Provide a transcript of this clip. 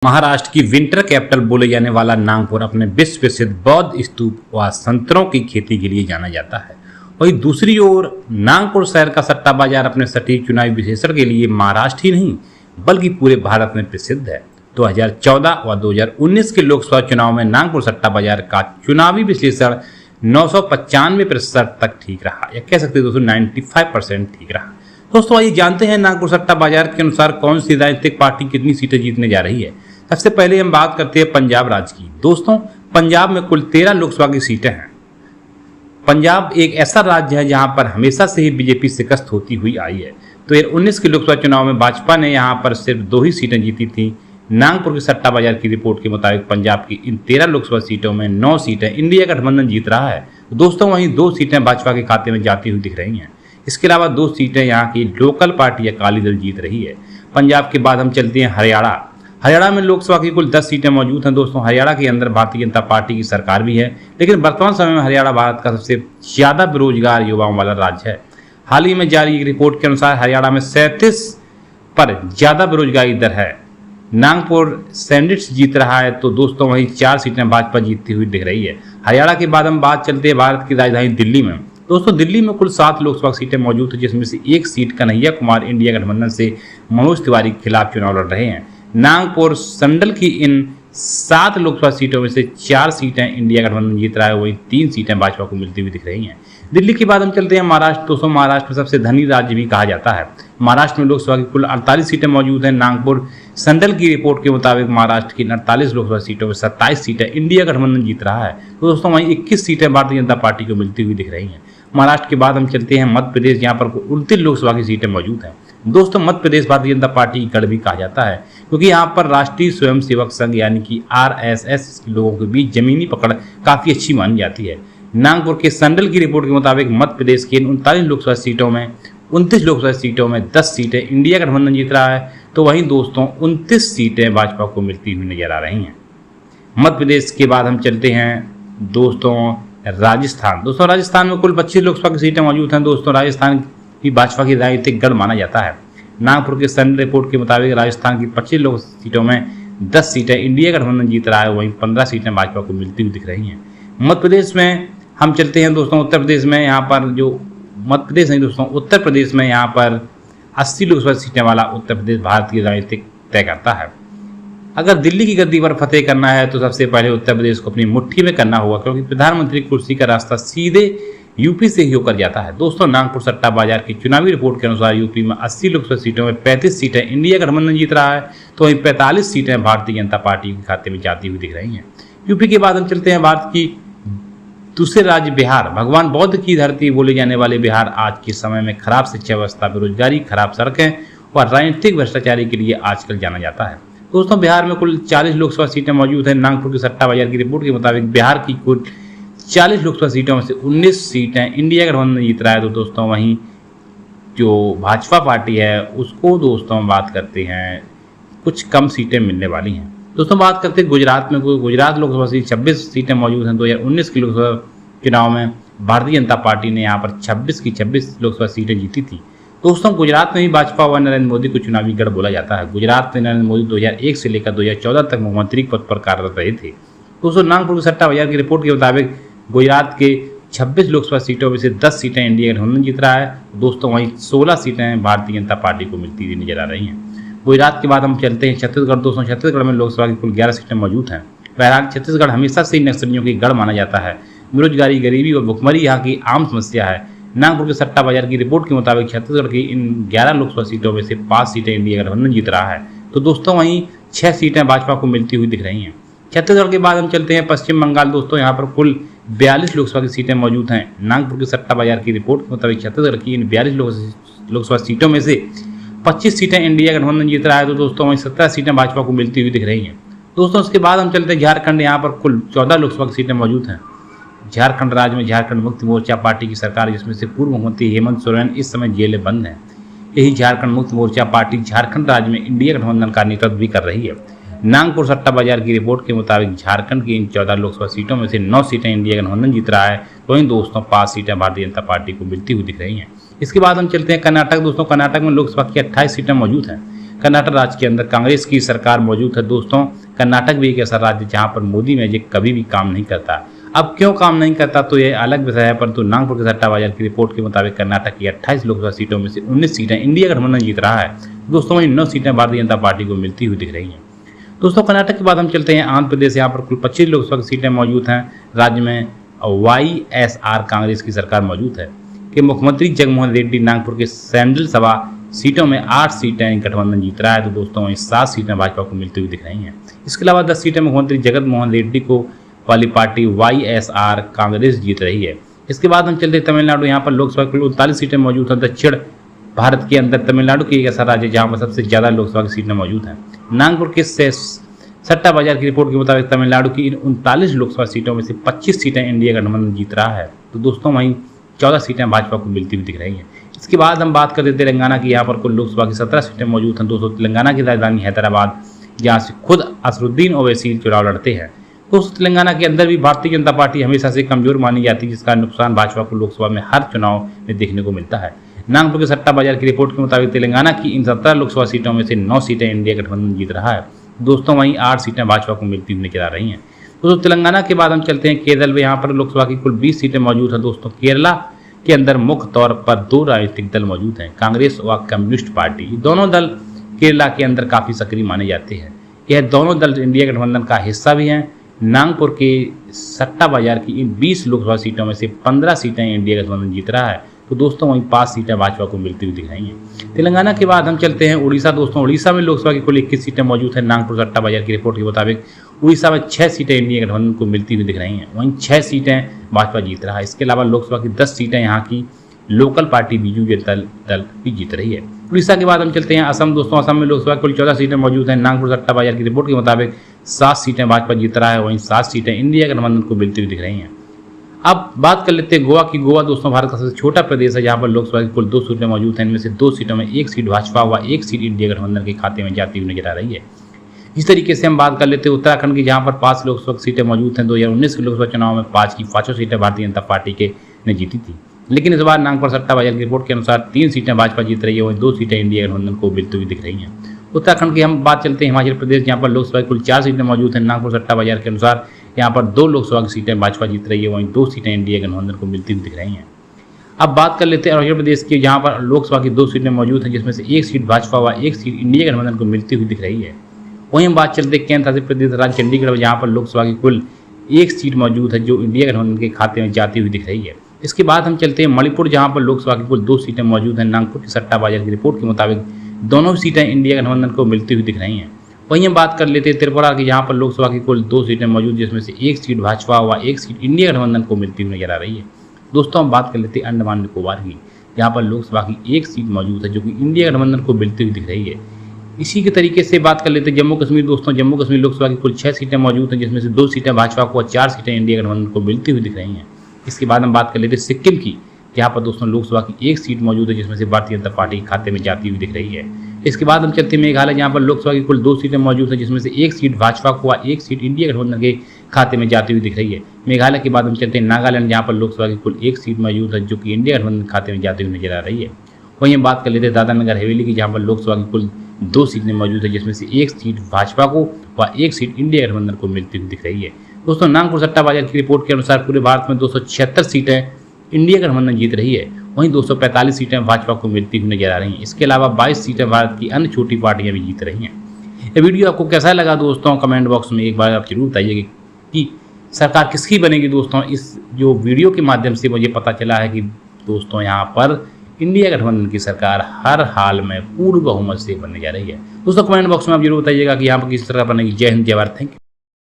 महाराष्ट्र की winter capital बोले जाने वाला नागपुर अपने विश्व प्रसिद्ध बौद्ध स्तूप व संतरों की खेती के लिए जाना जाता है। वहीं दूसरी ओर नागपुर शहर का सट्टा बाजार अपने सटीक चुनावी विश्लेषण के लिए महाराष्ट्र ही नहीं बल्कि पूरे भारत में प्रसिद्ध है। 2014 व 2019 के लोकसभा चुनाव में नागपुर सट्टा बाजार का चुनावी विश्लेषण 995% तक ठीक रहा, या कह सकते दोस्तों 95% ठीक रहा। दोस्तों आइए जानते हैं नागपुर सट्टा बाजार के अनुसार कौन सी राजनीतिक पार्टी कितनी सीटें जीतने जा रही है। सबसे पहले हम बात करते हैं पंजाब राज्य की। दोस्तों पंजाब में कुल 13 लोकसभा की सीटें हैं। पंजाब एक ऐसा राज्य है जहां पर हमेशा से ही बीजेपी शिकस्त होती हुई आई है। 2019 के लोकसभा चुनाव में भाजपा ने यहां पर सिर्फ 2 ही सीटें जीती थी। नागपुर की सट्टा बाजार की रिपोर्ट के मुताबिक पंजाब की इन 13 लोकसभा सीटों में 9 सीटें इंडिया गठबंधन जीत रहा है। दोस्तों वहीं 2 सीटें भाजपा के खाते में जाती हुई दिख रही हैं। इसके अलावा 2 सीटें यहाँ की लोकल पार्टी अकाली दल जीत रही है। पंजाब के बाद हम चलते हैं हरियाणा में लोकसभा की कुल 10 सीटें मौजूद हैं। दोस्तों हरियाणा के अंदर भारतीय जनता पार्टी की सरकार भी है, लेकिन वर्तमान समय में हरियाणा भारत का सबसे ज्यादा बेरोजगार युवाओं वाला राज्य है। हाल ही में जारी एक रिपोर्ट के अनुसार हरियाणा में 37 पर ज्यादा बेरोजगारी दर है। नागपुर सेनेट्स जीत रहा है, तो दोस्तों वहीं 4 सीटें भाजपा जीतती हुई दिख रही है। हरियाणा के बाद हम बात चलते हैं भारत की राजधानी दिल्ली में। दोस्तों दिल्ली में कुल 7 लोकसभा सीटें मौजूद हैं, जिसमें से 1 सीट कन्हैया कुमार इंडिया गठबंधन से मनोज तिवारी के खिलाफ चुनाव लड़ रहे हैं। नागपुर संडल की इन 7 लोकसभा सीटों में से 4 सीटें इंडिया गठबंधन जीत रहा है, वहीं 3 सीटें भाजपा को मिलती हुई दिख रही हैं। दिल्ली के बाद हम चलते हैं महाराष्ट्र। दोस्तों महाराष्ट्र में सबसे धनी राज्य भी कहा जाता है। महाराष्ट्र में लोकसभा की कुल 48 सीटें मौजूद हैं। नागपुर संडल की रिपोर्ट के मुताबिक महाराष्ट्र की 48 लोकसभा सीटों में 27 सीटें इंडिया गठबंधन जीत रहा है, तो दोस्तों वहीं 21 सीटें भारतीय जनता पार्टी को मिलती हुई दिख रही हैं। महाराष्ट्र के बाद हम चलते हैं मध्य प्रदेश, जहाँ पर 29 लोकसभा की सीटें मौजूद हैं। दोस्तों मध्य प्रदेश भारतीय जनता पार्टी की गढ़ भी कहा जाता है, क्योंकि यहाँ पर राष्ट्रीय स्वयंसेवक संघ यानी कि RSS लोगों के बीच जमीनी पकड़ काफी अच्छी मानी जाती है। नागपुर के संडल की रिपोर्ट के मुताबिक मध्य प्रदेश की 39 लोकसभा सीटों में 29 लोकसभा सीटों में 10 सीटें इंडिया गठबंधन जीत रहा है, तो वहीं दोस्तों 29 सीटें भाजपा को मिलती हुई नजर आ रही हैं। मध्य प्रदेश के बाद हम चलते हैं दोस्तों राजस्थान। दोस्तों राजस्थान में कुल 25 लोकसभा की सीटें मौजूद हैं। दोस्तों राजस्थान भी भाजपा की राजनीतिक गढ़ माना जाता है। नागपुर के सन रिपोर्ट के मुताबिक राजस्थान की 25 लोकसभा सीटों में 10 सीटें इंडिया गठबंधन जीत रहा है, वहीं 15 सीटें भाजपा को मिलती हुई दिख रही हैं। मध्य प्रदेश में हम चलते हैं दोस्तों उत्तर प्रदेश में। यहाँ पर जो मध्य प्रदेश नहीं दोस्तों उत्तर प्रदेश में यहाँ पर 80 लोकसभा सीटें वाला उत्तर प्रदेश भारत की राजनीतिक तय करता है। अगर दिल्ली की गद्दी पर फतेह करना है तो सबसे पहले उत्तर प्रदेश को अपनी मुट्ठी में करना होगा, क्योंकि प्रधानमंत्री कुर्सी का रास्ता सीधे यूपी से ही होकर जाता है। दोस्तों नागपुर सट्टा बाजार की चुनावी रिपोर्ट के अनुसार यूपी में 80 लोकसभा सीटों में 35 सीटें इंडिया गठबंधन जीत रहा है, तो वहीं 45 सीटें भारतीय जनता पार्टी के खाते में जाती हुई दिख रही हैं। यूपी के बाद हम चलते हैं भारत की दूसरे राज्य बिहार। भगवान बौद्ध की धरती बोले जाने वाले बिहार आज के समय में खराब शिक्षा व्यवस्था, बेरोजगारी, खराब सड़कें और राजनीतिक भ्रष्टाचारी के लिए आजकल जाना जाता है। दोस्तों बिहार में कुल 40 लोकसभा सीटें मौजूद हैं। नागपुर की सट्टा बाजार की रिपोर्ट के मुताबिक बिहार की कुल 40 लोकसभा सीटों में से 19 सीटें इंडिया गठबंधन जीत रहा है, तो दोस्तों वहीं जो भाजपा पार्टी है उसको दोस्तों बात करते हैं कुछ कम सीटें मिलने वाली हैं। दोस्तों बात करते हैं गुजरात में। गुजरात लोकसभा सीट 26 सीटें मौजूद हैं। 2019 के लोकसभा चुनाव में भारतीय जनता पार्टी ने यहाँ पर 26 की 26 लोकसभा सीटें जीती थी। दोस्तों गुजरात में भी भाजपा व नरेंद्र मोदी को चुनावी गढ़ बोला जाता है। गुजरात में नरेंद्र मोदी 2001 से लेकर 2014 तक मुख्यमंत्री पद पर कार्यरत रहे थे। दोस्तों नागपुर की सट्टा बाजार की रिपोर्ट के मुताबिक गुजरात के 26 लोकसभा सीटों में से 10 सीटें इंडिया गठबंधन जीत रहा है, दोस्तों वहीं 16 सीटें भारतीय जनता पार्टी को मिलती हुई नजर आ रही हैं। गुजरात के बाद हम चलते हैं छत्तीसगढ़। दोस्तों छत्तीसगढ़ में लोकसभा की कुल 11 सीटें मौजूद हैं। बहरहाल छत्तीसगढ़ हमेशा से ही नक्सलियों की गढ़ माना जाता है। बेरोजगारी, गरीबी और भुखमरी यहाँ की आम समस्या है। नागपुर के सट्टा बाजार की रिपोर्ट के मुताबिक छत्तीसगढ़ की इन 11 लोकसभा सीटों में से 5 सीटें इंडिया गठबंधन जीत रहा है, तो दोस्तों वहीं 6 सीटें भाजपा को मिलती हुई दिख रही हैं। छत्तीसगढ़ के बाद हम चलते हैं पश्चिम बंगाल। दोस्तों यहाँ पर कुल 42 लोकसभा की सीटें मौजूद हैं। नागपुर की सट्टा बाजार की रिपोर्ट के मुताबिक छत्तीसगढ़ की इन 42 लोकसभा सीटों में से 25 सीटें इंडिया गठबंधन जीत रहा है, तो दोस्तों वहीं 17 सीटें भाजपा को मिलती हुई दिख रही हैं। दोस्तों उसके बाद हम चलते हैं झारखंड। यहाँ पर कुल 14 लोकसभा की सीटें मौजूद हैं। झारखंड राज्य में झारखंड मुक्ति मोर्चा पार्टी की सरकार, जिसमें से पूर्व मुख्यमंत्री हेमंत सोरेन इस समय जेल में बंद हैं। यही झारखंड मुक्ति मोर्चा पार्टी झारखंड राज्य में इंडिया गठबंधन का नेतृत्व भी कर रही है। नागपुर सट्टा बाजार की रिपोर्ट के मुताबिक झारखंड की इन 14 लोकसभा सीटों में से 9 सीटें इंडिया गठबंधन जीत रहा है, तो वहीं दोस्तों 5 सीटें भारतीय जनता पार्टी को मिलती हुई दिख रही हैं। इसके बाद हम चलते हैं कर्नाटक। दोस्तों कर्नाटक में लोकसभा की 28 सीटें मौजूद हैं। कर्नाटक राज्य के अंदर कांग्रेस की सरकार मौजूद है। दोस्तों, कर्नाटक भी एक ऐसा राज्य जहां पर मोदी मैजिक कभी भी काम नहीं करता। अब क्यों काम नहीं करता तो यह अलग विषय है, परंतु नागपुर के सट्टा बाजार की रिपोर्ट के मुताबिक कर्नाटक की 28 लोकसभा सीटों में से 19 सीटें इंडिया गठबंधन जीत रहा है। दोस्तों, वहीं 9 सीटें भारतीय जनता पार्टी को मिलती हुई दिख रही हैं। दोस्तों, कर्नाटक के बाद हम चलते हैं आंध्र प्रदेश। यहाँ पर कुल 25 लोकसभा की सीटें मौजूद हैं। राज्य में YSR कांग्रेस की सरकार मौजूद है कि मुख्यमंत्री जगनमोहन रेड्डी नागपुर के सैंडल सभा सीटों में 8 सीटें गठबंधन जीत रहा है। तो दोस्तों, वहीं 7 सीटें भाजपा को मिलती हुई दिख रही हैं। इसके अलावा 10 सीटें मुख्यमंत्री जगनमोहन रेड्डी को वाली पार्टी YSR कांग्रेस जीत रही है। इसके बाद हम चलते तमिलनाडु। यहाँ पर लोकसभा कुल 39 सीटें मौजूद हैं। दक्षिण भारत के अंदर तमिलनाडु की एक ऐसा राज्य जहाँ पर सबसे ज़्यादा लोकसभा की सीटें मौजूद हैं। नागपुर के सट्टा बाजार की रिपोर्ट के मुताबिक तमिलनाडु की इन 39 लोकसभा सीटों में से 25 सीटें इंडिया गठबंधन जीत रहा है। तो दोस्तों, वहीं 14 सीटें भाजपा को मिलती हुई दिख रही हैं। इसके बाद हम बात करते तेलंगाना की। यहाँ पर कुल लोकसभा की 17 सीटें मौजूद हैं। दोस्तों, तेलंगाना की राजधानी हैदराबाद, जहाँ से खुद असरुद्दीन ओवैसी चुनाव लड़ते हैं। दोस्तों, तेलंगाना के अंदर भी भारतीय जनता पार्टी हमेशा से कमजोर मानी जाती है, जिसका नुकसान भाजपा को लोकसभा में हर चुनाव में देखने को मिलता है। नागपुर के सट्टा बाजार की रिपोर्ट के मुताबिक तेलंगाना की इन 17 लोकसभा सीटों में से 9 सीटें इंडिया गठबंधन जीत रहा है। दोस्तों, वहीं 8 सीटें भाजपा को मिलती हुई नजर आ रही हैं। दोस्तों, तेलंगाना के बाद हम चलते हैं केरल में। यहाँ पर लोकसभा की कुल 20 सीटें मौजूद हैं। दोस्तों, केरला के अंदर मुख्य तौर पर 2 राजनीतिक दल मौजूद हैं, कांग्रेस और कम्युनिस्ट पार्टी। दोनों दल केरला के अंदर काफ़ी सक्रिय माने जाते हैं। यह दोनों दल इंडिया गठबंधन का हिस्सा भी हैं। नागपुर के सट्टा बाजार की इन 20 लोकसभा सीटों में से 15 सीटें इंडिया गठबंधन जीत रहा है। तो दोस्तों, वहीं 5 सीटें भाजपा को मिलती हुई दिख रही हैं। तेलंगाना के बाद हम चलते हैं उड़ीसा। दोस्तों, उड़ीसा में लोकसभा की कुल 21 सीटें मौजूद हैं। नागपुर सट्टा बाजार की रिपोर्ट के मुताबिक उड़ीसा में 6 सीटें इंडिया गठबंधन को मिलती हुई दिख रही हैं। वहीं 6 सीटें भाजपा जीत रहा है। इसके अलावा लोकसभा की 10 सीटें यहाँ की लोकल पार्टी बीजू जनता दल भी जीत रही है। उड़ीसा के बाद हम चलते हैं असम। दोस्तों, असम में लोकसभा कुल 14 सीटें मौजूद हैं। नागपुर सट्टा बाजार की रिपोर्ट के मुताबिक 7 सीटें भाजपा जीत रहा है। वहीं 7 सीटें इंडिया गठबंधन को मिलती हुई दिख रही हैं। अब बात कर लेते हैं गोवा की। गोवा दोस्तों भारत का सबसे छोटा प्रदेश है, जहाँ पर लोकसभा की कुल 2 सीटें मौजूद हैं। इनमें से 2 सीटों में 1 सीट भाजपा व 1 सीट इंडिया गठबंधन के खाते में जाती हुई नजर आ रही है। इस तरीके से हम बात कर लेते हैं उत्तराखंड की, जहाँ पर 5 लोकसभा सीटें मौजूद हैं। 2019 के लोकसभा चुनाव में 5 की 5 सीटें भारतीय जनता पार्टी के ने जीती थी, लेकिन इस बार नागपुर सट्टा बाजार की रिपोर्ट के अनुसार 3 सीटें भाजपा जीत रही है। वहीं 2 सीटें इंडिया गठबंधन को मिलती हुई दिख रही हैं। उत्तराखंड की हम बात चलते हैं हिमाचल प्रदेश, जहाँ पर लोकसभा कुल 4 सीटें मौजूद हैं। नागपुर सट्टा बाजार के अनुसार यहाँ पर 2 लोकसभा की सीटें भाजपा जीत रही है। वहीं 2 सीटें इंडिया गठबंधन को मिलती हुई दिख रही हैं। अब बात कर लेते हैं अरुणाचल प्रदेश की, जहाँ पर लोकसभा की 2 सीटें मौजूद हैं, जिसमें से 1 सीट भाजपा व 1 सीट इंडिया गठबंधन को मिलती हुई दिख रही है। वहीं हम बात चलते हैं केंद्र शासित प्रदेश राज्य चंडीगढ़, जहाँ पर लोकसभा की कुल 1 सीट मौजूद है, जो इंडिया गठबंधन के खाते में जाती हुई दिख रही है। इसके बाद हम चलते हैं मणिपुर, जहाँ पर लोकसभा की कुल 2 सीटें मौजूद हैं। नागपुर की सट्टा बाजार की रिपोर्ट के मुताबिक दोनों सीटें इंडिया गठबंधन को मिलती हुई दिख रही हैं। वहीं हम बात कर लेते हैं त्रिपुरा की, जहाँ पर लोकसभा की कुल 2 सीटें मौजूद, जिसमें से 1 सीट भाजपा व 1 सीट इंडिया गठबंधन को मिलती हुई नजर आ रही है। दोस्तों, हम बात कर लेते हैं अंडमान निकोबार की, जहाँ पर लोकसभा की 1 सीट मौजूद है, जो कि इंडिया गठबंधन को मिलती हुई दिख रही है। इसी के तरीके से बात कर लेते हैं जम्मू कश्मीर। दोस्तों, जम्मू कश्मीर लोकसभा की कुल 6 सीटें मौजूद हैं, जिसमें से 2 सीटें भाजपा को और 4 सीटें इंडिया गठबंधन को मिलती हुई दिख रही हैं। इसके बाद हम बात कर लेते हैं सिक्किम की, जहाँ पर दोस्तों लोकसभा की 1 सीट मौजूद है, जिसमें से भारतीय जनता पार्टी के खाते में जाती हुई दिख रही है। इसके बाद हम चलते हैं मेघालय, जहाँ पर लोकसभा की कुल 2 सीटें मौजूद हैं, जिसमें से 1 सीट भाजपा को और 1 सीट इंडिया गठबंधन के खाते में जाती हुई दिख रही है। मेघालय के बाद हम चलते हैं नागालैंड, जहाँ पर लोकसभा की कुल 1 सीट मौजूद है, जो कि इंडिया गठबंधन खाते में जाती हुई नजर आ रही है। वहीं हम बात कर लेते हैं दादरा नगर हवेली की, जहाँ पर लोकसभा की कुल 2 सीटें मौजूद है, जिसमें से 1 सीट भाजपा को व 1 सीट इंडिया गठबंधन को मिलती हुई दिख रही है। दोस्तों, नागपुर सट्टा बाजार की रिपोर्ट के अनुसार पूरे भारत में 276 सीटें इंडिया गठबंधन जीत रही है। वहीं 245 सीटें भाजपा को मिलती हुई नजर आ रही हैं। इसके अलावा 22 सीटें भारत की अन्य छोटी पार्टियां भी जीत रही हैं। ये वीडियो आपको कैसा लगा दोस्तों, कमेंट बॉक्स में एक बार आप जरूर बताइए कि सरकार किसकी बनेगी। दोस्तों, इस जो वीडियो के माध्यम से मुझे पता चला है कि दोस्तों यहाँ पर इंडिया गठबंधन की सरकार हर हाल में पूर्ण बहुमत से बनने जा रही है। दोस्तों, कमेंट बॉक्स में आप जरूर बताइएगा कि यहाँ पर किस तरह बनेगी। जय हिंद, जय भारत, थैंक यू।